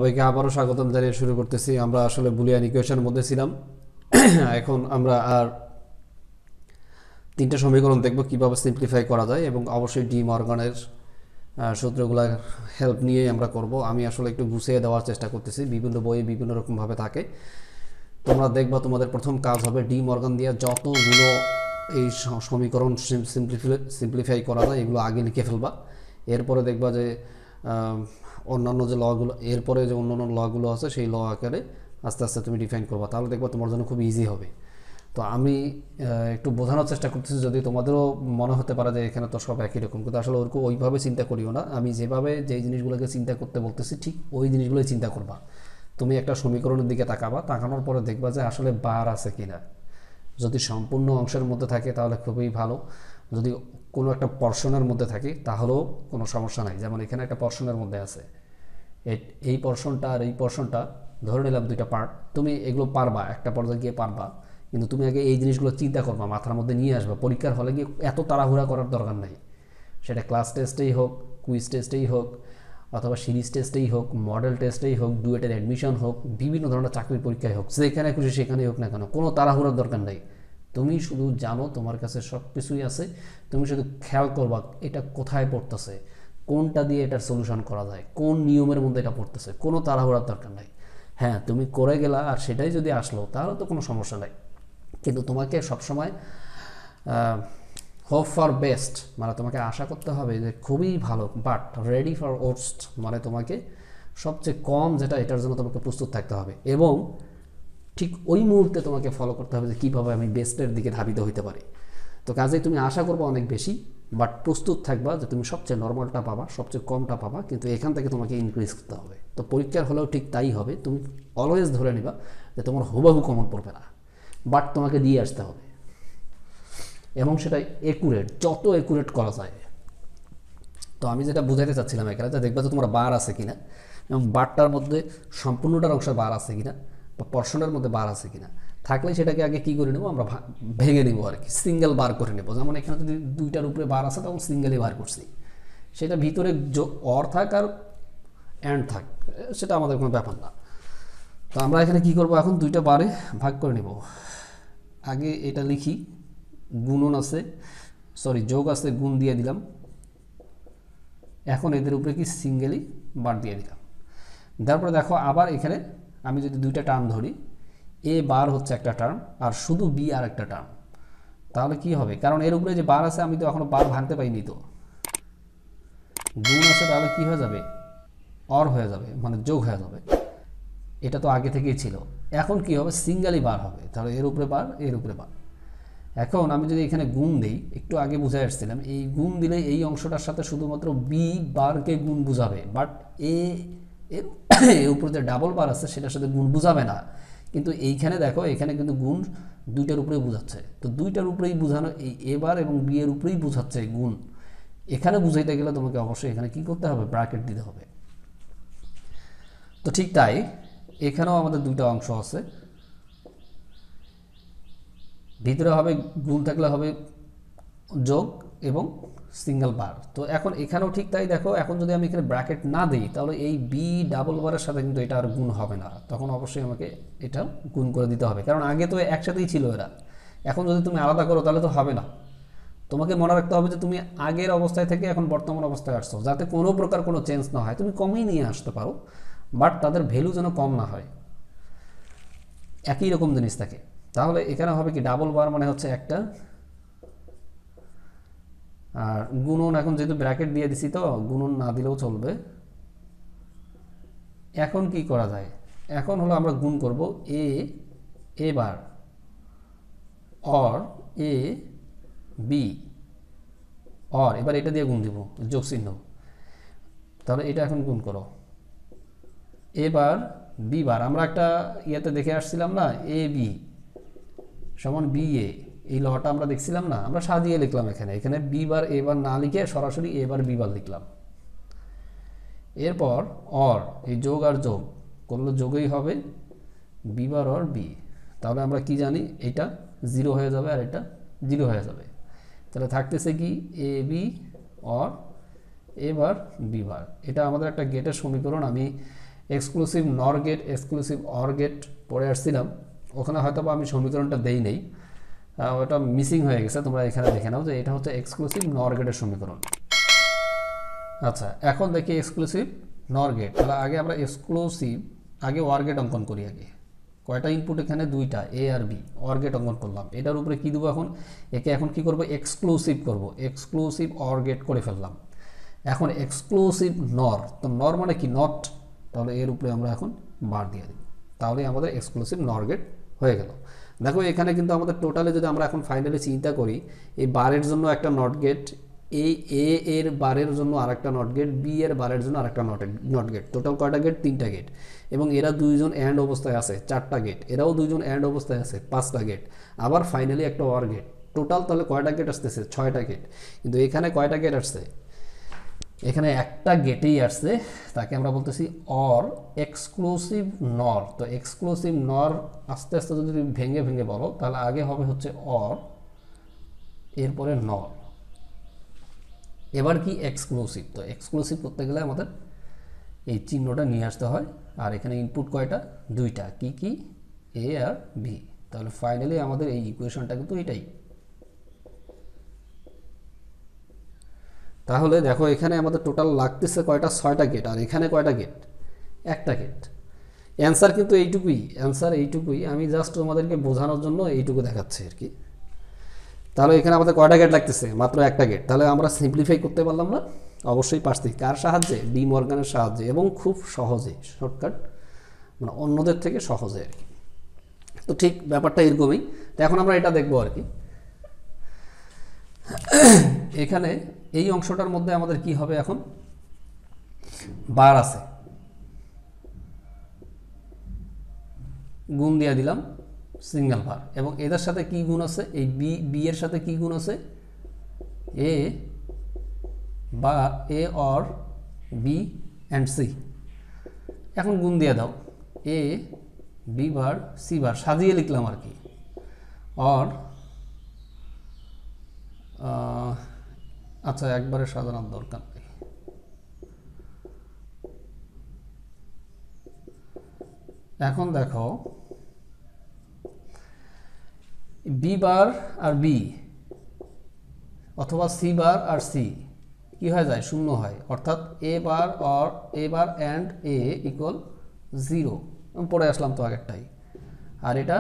সবাইকে আবারও স্বাগতম জানিয়ে শুরু করতেছি। আমরা আসলে বুলিয়ান ইকুয়েশনের মধ্যে ছিলাম। এখন আমরা আর তিনটা সমীকরণ দেখব কিভাবে সিম্পলিফাই করা যায়, এবং অবশ্যই ডি মর্গানের সূত্রগুলোর হেল্প নিয়ে আমরা করব। আমি আসলে একটু গুছিয়ে দেওয়ার চেষ্টা করতেছি, বিভিন্ন বইয়ে বিভিন্ন রকমভাবে থাকে। তোমরা দেখবা তোমাদের প্রথম কাজ হবে ডি মর্গান দিয়ে যতগুলো এই সমীকরণ সিম্পলিফাই করা যায় এগুলো আগে লিখে ফেলবা। এরপরে দেখবা যে অন্যান্য যে লগুলো, এরপরে যে অন্যান্য লগুলো আছে সেই ল আকারে আস্তে আস্তে তুমি ডিফাইন করবা, তাহলে দেখবা তোমার জন্য খুব ইজি হবে। তো আমি একটু বোঝানোর চেষ্টা করতেছি, যদি তোমাদেরও মনে হতে পারে যে এখানে তো সব একই রকম, কিন্তু আসলে ওরকম ওইভাবে চিন্তা করিও না। আমি যেভাবে যেই জিনিসগুলোকে চিন্তা করতে বলতেছি ঠিক ওই জিনিসগুলোই চিন্তা করবা। তুমি একটা সমীকরণের দিকে তাকাবা, তাকানোর পরে দেখবা যে আসলে বার আছে কিনা। যদি সম্পূর্ণ অংশের মধ্যে থাকে তাহলে খুবই ভালো, যদি কোনো একটা পর্শনের মধ্যে থাকে তাহলেও কোনো সমস্যা নাই। যেমন এখানে একটা পর্শনের মধ্যে আছে, এই পর্শনটা আর এই পর্শনটা ধরে নিলাম দুইটা পার্ট। তুমি এগুলো পারবা, একটা পর্যায়ে গিয়ে পারবা, কিন্তু তুমি আগে এই জিনিসগুলো চিন্তা করবা, মাথার মধ্যে নিয়ে আসবা। পরীক্ষার হলে গিয়ে এত তাড়াহুড়া করার দরকার নাই। সেটা ক্লাস টেস্টেই হোক, কুইজ টেস্টেই হোক, অথবা সিরিজ টেস্টেই হোক, মডেল টেস্টেই হোক, ডুয়েটের অ্যাডমিশন হোক, বিভিন্ন ধরনের চাকরির পরীক্ষায় হোক, যেখানে খুশি সেখানেই হোক না কেন, কোনো তাড়াহুড়ার দরকার নেই। তুমি শুধু জানো তোমার কাছে সব কিছুই আছে, তুমি শুধু খেয়াল করবা এটা কোথায় পড়তেছে, কোনটা দিয়ে এটার সলিউশন করা যায়, কোন নিয়মের মধ্যে এটা পড়তেছে। কোনো তাড়াহুড়ার দরকার নাই। হ্যাঁ, তুমি করে গেলা আর সেটাই যদি আসলো তাহলে তো কোনো সমস্যা নাই, কিন্তু তোমাকে সবসময় হোপ ফর বেস্ট, মানে তোমাকে আশা করতে হবে যে খুবই ভালো, বাট রেডি ফর ওর্স্ট, মানে তোমাকে সবচেয়ে কম যেটা এটার জন্য তোমাকে প্রস্তুত থাকতে হবে, এবং ঠিক ওই মুহূর্তে তোমাকে ফলো করতে হবে যে কীভাবে আমি বেস্টের দিকে ধাবিত হইতে পারি। তো কাজেই তুমি আশা করবো অনেক বেশি, বাট প্রস্তুত থাকবা যে তুমি সবচেয়ে নর্মালটা পাবা, সবচেয়ে কমটা পাবা, কিন্তু এখান থেকে তোমাকে ইনক্রিজ করতে হবে। তো পরীক্ষার হলেও ঠিক তাই হবে। তুমি অলওয়েজ ধরে নিবা যে তোমার হুবহু কমন পড়বে না, বাট তোমাকে দিয়ে আসতে হবে, এবং সেটা একুরেট, যত একুরেট করা যায়। তো আমি যেটা বুঝাইতে চাচ্ছিলাম এখানে, যে দেখবা যে তোমার বার আছে কিনা, এবং বারটার মধ্যে সম্পূর্ণটার অংশে বার আছে কিনা, বা পর্শনের মধ্যে বার আছে কিনা। থাকলে সেটাকে আগে কী করে নেবো, আমরা ভেঙে নেবো আর কি, সিঙ্গেল বার করে নেবো। যেমন এখানে যদি দুইটার উপরে বার আছে তখন সিঙ্গেলই বার করছি, সেটা ভিতরে অর থাক আর অ্যান্ড থাক, সেটা আমাদের কোনো ব্যাপার না। তো আমরা এখানে কি করব, এখন দুইটা বারে ভাগ করে নেব। আগে এটা লিখি, গুণন আছে, সরি যোগ আছে, গুণ দিয়ে দিলাম। এখন এদের উপরে কি সিঙ্গেলি বার দিয়ে দিলাম। তারপরে দেখো আবার এখানে আমি যদি দুইটা টার্ম ধরি, এ বার হচ্ছে একটা টার্ম আর শুধু বি আর একটা টার্ম, তাহলে কি হবে, কারণ এর উপরে যে বার আছে আমি তো এখনো বার ভাঙতে পাইনি, তো গুণ আছে, তাহলে কি হয়ে যাবে, অর হয়ে যাবে, মানে যোগ হয়ে যাবে। এটা তো আগে থেকেই ছিল। এখন কি হবে, সিঙ্গেলি বার হবে, তাহলে এর উপরে বার, এর উপরে বার। এখন আমি যদি এখানে গুণ দিই, একটু আগে বুঝাই আসছিলাম, এই গুণ দিলে এই অংশটার সাথে শুধুমাত্র বি বারকে গুণ বুঝাবে, বাট এর উপরে যে ডাবল বার আছে সেটার সাথে গুণ বুঝাবে না। কিন্তু এইখানে দেখো, এখানে কিন্তু গুণ দুইটার উপরেই বুঝাচ্ছে, তো দুইটার উপরেই বুঝানো, এই এ বার এবং বি এর উপরেই বুঝাচ্ছে গুণ। এখানে বুঝাইতে গেলে তোমাকে অবশ্যই এখানে কি করতে হবে, ব্র্যাকেট দিতে হবে। তো ঠিক তাই এখানেও আমাদের দুইটা অংশ আছে, ভিতরে হবে গুণ, থাকলে হবে যোগ এবং সিঙ্গেল বার। তো এখন এখানেও ঠিক তাই, দেখো এখন যদি আমি এখানে ব্র্যাকেট না দিই তাহলে এই বি ডাবল বারের সাথে কিন্তু এটা আর গুণ হবে না, তখন অবশ্যই আমাকে এটা গুণ করে দিতে হবে, কারণ আগে তো একসাথেই ছিল এরা। এখন যদি তুমি আলাদা করো তাহলে তো হবে না। তোমাকে মনে রাখতে হবে যে তুমি আগের অবস্থায় থেকে এখন বর্তমান অবস্থায় আসছো, যাতে কোনো প্রকার কোনো চেঞ্জ না হয়। তুমি কমই নিয়ে আসতে পারো, বাট তাদের ভ্যালু যেন কম না হয়, একই রকম জিনিস থাকে। তাহলে এখানে হবে কি, ডাবল বার মানে হচ্ছে একটা, আর গুণন এখন যেহেতু ব্র্যাকেট দিয়ে দিছি তো গুণন না দিলেও চলবে। এখন কি করা যায়, এখন হলো আমরা গুণ করব A bar or A B or, এবার এটা দিয়ে গুণ দিব যোগ চিহ্ন। তাহলে এটা এখন গুণ করো, এবার বি বার, আমরা একটা ইয়েতে দেখে আসছিলাম না, এ বি সমান বি এ, এই লটা আমরা দেখছিলাম না, আমরা সাজিয়ে লিখলাম এখানে, এখানে বি বার এ বার না লিখে সরাসরি এ বার বি বার লিখলাম। এরপর অর, এই যোগ আর যোগ করলে যোগই হবে, বি বার অর বি। তাহলে আমরা কি জানি, এটা জিরো হয়ে যাবে আর এটা জিরো হয়ে যাবে। তাহলে থাকতেছে কি, A B or A bar B bar. এটা আমাদের একটা গেটের সমীকরণ, আমি এক্সক্লুসিভ নর গেট, এক্সক্লুসিভ অর গেট পড়ে আসছিলাম, ওখানে হয়তো বা আমি সমীকরণটা দেই নেই, ওটা মিসিং হয়ে গেছে, তোমরা এখানে দেখে নাও যে এটা হচ্ছে এক্সক্লুসিভ নর গেটের সমীকরণ। আচ্ছা, এখন দেখি এক্সক্লুসিভ নর গেট। তাহলে আগে আমরা এক্সক্লুসিভ, আগে ওয়ার গেট অঙ্কন করি। আগে কয়টা ইনপুট এখানে? দুইটা, এ আর বি। ওয়ার গেট অঙ্কন করলাম, এটার উপরে কি দেবো এখন? একে এখন কি করব? এক্সক্লুসিভ করব, এক্সক্লুসিভ অর গেট করে ফেললাম। এখন এক্সক্লুসিভ নর, তো নর মানে কি? নট। তাহলে এর উপরে আমরা এখন বার দিয়ে দিব, তাহলে আমাদের এক্সক্লুসিভ নর গেট হয়ে গেল। দেখো এখানে কিন্তু আমাদের টোটালে যদি আমরা এখন ফাইনালি চিন্তা করি, এই বারের জন্য একটা নট গেট, এই এ এর বারের জন্য আরেকটা নট গেট, বি এর বারের জন্য আরেকটা নট গেট, টোটাল কয়টা গেট? 3টা গেট। এবং এরা দুইজন অ্যান্ড অবস্থায় আছে, 4টা গেট। এরাও দুইজন অ্যান্ড অবস্থায় আছে, 5টা গেট। আবার ফাইনালি একটা ওয়ার গেট। টোটাল তাহলে কয়টা গেট আসতেছে? 6টা গেট। কিন্তু এখানে কয়টা গেট আসছে? এখানে একটা গেটেই আসছে, তাকে আমরা বলতেছি অর এক্সক্লুসিভ নর। তো এক্সক্লুসিভ নর আস্তে আস্তে যদি ভেঙে ভেঙে বলো, তাহলে আগে হবে হচ্ছে অর, এরপরে নর, এবার কি? এক্সক্লুসিভ। তো এক্সক্লুসিভ করতে গেলে আমাদের এই চিহ্নটা নিয়ে আসতে হয়। আর এখানে ইনপুট কয়টা? 2টা। কি কি? এ আর বি। তাহলে ফাইনালি আমাদের এই ইকুয়েশনটা কিন্তু এটাই। তাহলে দেখো এখানে আমাদের টোটাল লাগতেছে কয়টা? 6টা গেট। আর এখানে কয়টা গেট? একটা গেট। অ্যান্সার কিন্তু এইটুকুই, অ্যান্সার এইটুকুই। আমি জাস্ট তোমাদেরকে বোঝানোর জন্য এইটুকু দেখাচ্ছি আর কি। তাহলে এখানে আমাদের কয়টা গেট লাগতেছে? মাত্র একটা গেট। তাহলে আমরা সিম্পলিফাই করতে পারলাম না? অবশ্যই পারছি। কার সাহায্যে? ডি মর্গানের সাহায্যে, এবং খুব সহজে, শর্টকাট, মানে অন্যদের থেকে সহজে আর কি। তো ঠিক ব্যাপারটা এরকমই। তো এখন আমরা এটা দেখবো আর কি। এখানে এই অংশটার মধ্যে আমাদের কি হবে? এখন বার আছে, গুণ দিয়ে দিলাম সিঙ্গেল বার। এবং এদের সাথে কি গুণ আছে? এই বি এর সাথে কি গুণ আছে? এ বা a or B and C. এখন গুণ দিয়ে দাও, এ বি বার সি বার, সাজিয়ে লিখলাম আর কি। অর, আচ্ছা একবারে সাজানোর দরকার নেই। এখন দেখো বি বার আর বি, অথবা সি বার আর সি কি হয়ে যায়? শূন্য হয়। অর্থাৎ A bar or A bar and A equal 0। পড়ে আসলাম তো আগেরটাই। আর এটা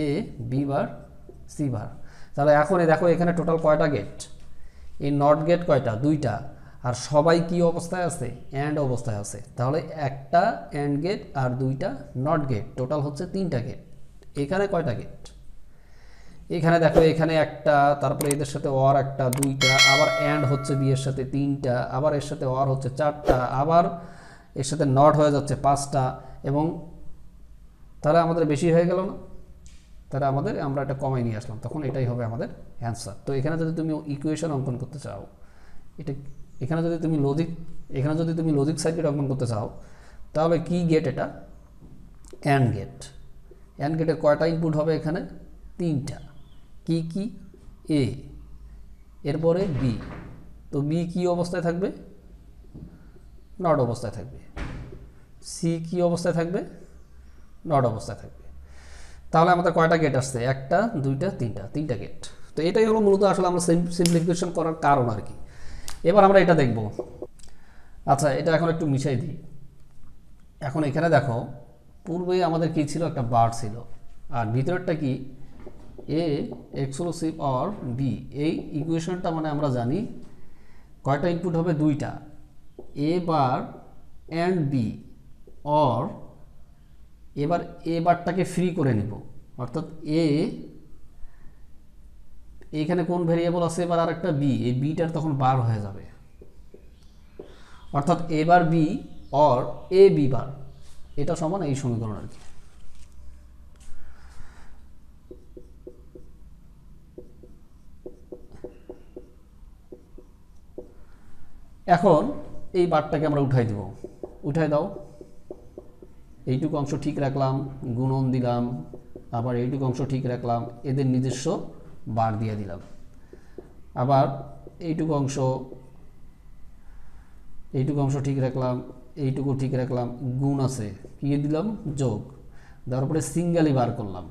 এ বি বার সি বার। তাহলে এখন দেখো এখানে টোটাল কয়টা গেট? এই নট গেট কয়টা? 2টা। আর সবাই কি অবস্থায় আছে? অ্যান্ড অবস্থায় আছে। তাহলে একটা অ্যান্ড গেট আর 2টা নট গেট, টোটাল হচ্ছে 3টা গেট। এখানে কয়টা গেট? এখানে দেখো এখানে একটা, তারপরে এদের সাথে অর একটা, 2টা, আবার অ্যান্ড হচ্ছে বি এর সাথে 3টা, আবার এর সাথে অর হচ্ছে 4টা, আবার এর সাথে নট হয়ে যাচ্ছে 5টা। এবং তাহলে আমাদের বেশি হয়ে গেল না? তাহলে আমরা এটা কমাই নিয়ে আসলাম, তখন এটাই হবে আমাদের অ্যান্সার। তো এখানে যদি তুমি ইকুয়েশন অঙ্কন করতে চাও, এখানে যদি তুমি লজিক সার্কিট অঙ্কন করতে চাও, তাহলে কি গেট? এটা অ্যান্ড গেট। অ্যান্ড গেটের কয়টা ইনপুট হবে? এখানে 3টা। কি কি? এ, এরপরে বি। তো বি কি অবস্থায় থাকবে? নট অবস্থায় থাকবে। সি কি অবস্থায় থাকবে? নট অবস্থায় থাকবে। তাহলে আমাদের কয়টা গেট আসছে? একটা, 2টা, 3টা গেট। তো এটাই হলো মূলত আসলে আমরা সিম্পলিফিকেশন করার কারণ আর কি। এবার আমরা এটা দেখব। আচ্ছা, এটা এখন একটু মিশাই দিই। এখন এখানে দেখো পূর্বে আমাদের কি ছিল? একটা বার ছিল। আর ভিতরেরটা কি? A exclusive or B. এই ইকুয়েশনটা মানে আমরা জানি কয়টা ইনপুট হবে? 2টা, A bar and B. Or এবার এ বারটাকে ফ্রি করে নিব, অর্থাৎ এখানে কোন ভেরিয়েবল আছে? এবার আর একটা বি, এই বিটার তখন বার হয়ে যাবে। অর্থাৎ A bar B or A B bar, এটা সমান এই সমীকরণ আর কি। এখন এই বারটাকে আমরা উঠাই দিব। উঠাই দাও। এইটুকু অংশ ঠিক রাখলাম, গুণন দিলাম, আবার এইটুকু অংশ ঠিক রাখলাম, এদের নিজস্ব বার দিয়ে দিলাম। আবার এইটুকু অংশ ঠিক রাখলাম, এইটুকু ঠিক রাখলাম, গুণ আছে, কি দিলাম যোগ, দেওয়ার পরে সিঙ্গেলই বার করলাম,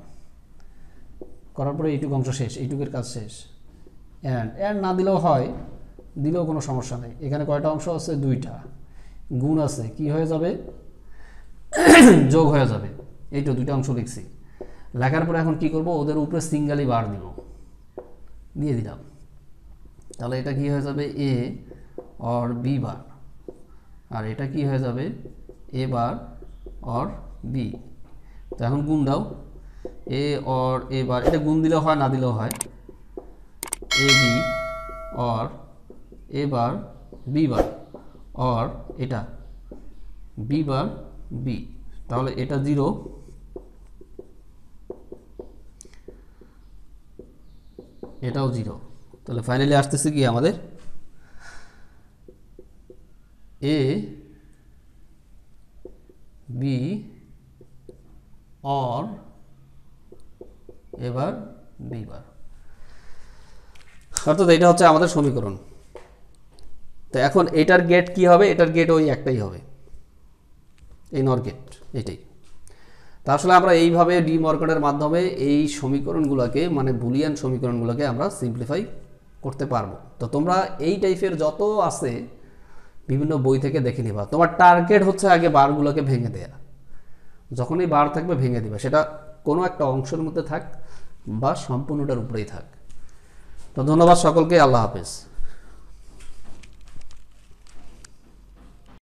করার পরে এইটুকু অংশ শেষ, এইটুকুর কাজ শেষ। অ্যান্ড না দিলেও হয়, দিলেও কোনো সমস্যা নেই। এখানে কয়টা অংশ আছে? দুইটা। গুণ আছে, কি হয়ে যাবে? যোগ হয়ে যাবে। এই তো দুইটা অংশ লিখছি। লেখার পরে এখন কি করব? ওদের উপরে সিঙ্গেলই বার দিব, দিয়ে দিলাম। তাহলে এটা কি হয়ে যাবে? A or B bar. আর এটা কি হয়ে যাবে? এ বার অর বি। তো এখন গুণ দাও, এ অর এ বার, এটা গুণ দিলেও হয়, না দিলেও হয়। A B or A bar B bar or এটা বি বার বি। তাহলে এটা 0, এটাও 0। তাহলে ফাইনালি আসতেছে কি আমাদের? এ বি অর এবার বি বার। অর্থাৎ এটা হচ্ছে আমাদের সমীকরণ। তো এখন এটার গেট কি হবে? এটার গেট ওই একটাই হবে, এই নর গেট, এটাই। তা আসলে আমরা এইভাবে ডি মর্গানের মাধ্যমে এই সমীকরণগুলোকে, মানে বুলিয়ান সমীকরণগুলোকে আমরা সিম্পলিফাই করতে পারবো। তো তোমরা এই টাইপের যত আছে বিভিন্ন বই থেকে দেখে নিবা। তোমার টার্গেট হচ্ছে আগে বারগুলোকে ভেঙে দেয়া। যখনই বার থাকবে ভেঙে দিবা, সেটা কোনো একটা অংশের মধ্যে থাক বা সম্পূর্ণটার উপরেই থাক। তো ধন্যবাদ সকলকে, আল্লাহ হাফেজ।